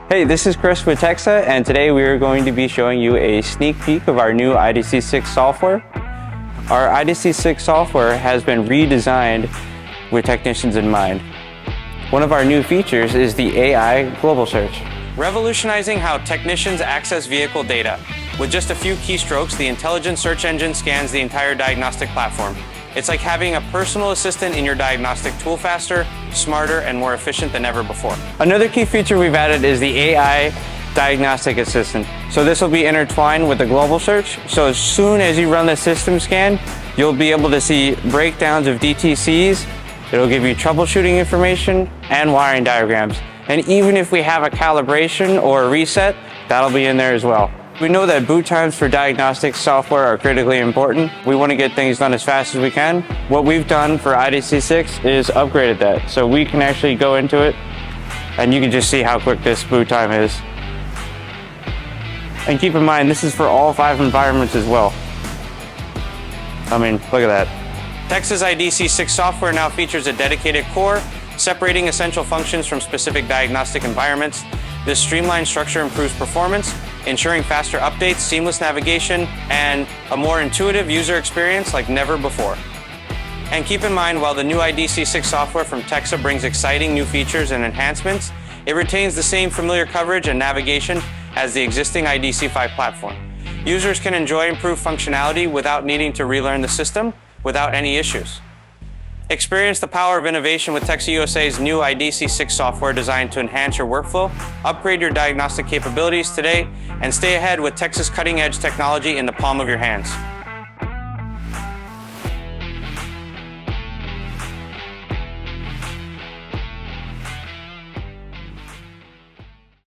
Hey, this is Chris with TEXA, and today we are going to be showing you a sneak peek of our new IDC6 software. Our IDC6 software has been redesigned with technicians in mind. One of our new features is the AI Global Search. Revolutionizing how technicians access vehicle data. With just a few keystrokes, the intelligent search engine scans the entire diagnostic platform. It's like having a personal assistant in your diagnostic tool faster, smarter, and more efficient than ever before. Another key feature we've added is the AI Diagnostic Assistant. So this will be intertwined with the global search. So as soon as you run the system scan, you'll be able to see breakdowns of DTCs. It'll give you troubleshooting information and wiring diagrams. And even if we have a calibration or a reset, that'll be in there as well. We know that boot times for diagnostic software are critically important. We want to get things done as fast as we can. What we've done for IDC6 is upgraded that. So we can actually go into it and you can just see how quick this boot time is. And keep in mind, this is for all 5 environments as well. I mean, look at that. TEXA's IDC6 software now features a dedicated core, separating essential functions from specific diagnostic environments. This streamlined structure improves performance, ensuring faster updates, seamless navigation, and a more intuitive user experience like never before. And keep in mind, while the new IDC6 software from TEXA brings exciting new features and enhancements, it retains the same familiar coverage and navigation as the existing IDC5 platform. Users can enjoy improved functionality without needing to relearn the system without any issues. Experience the power of innovation with TEXA USA's new IDC6 software designed to enhance your workflow, upgrade your diagnostic capabilities today, and stay ahead with TEXA's cutting-edge technology in the palm of your hands.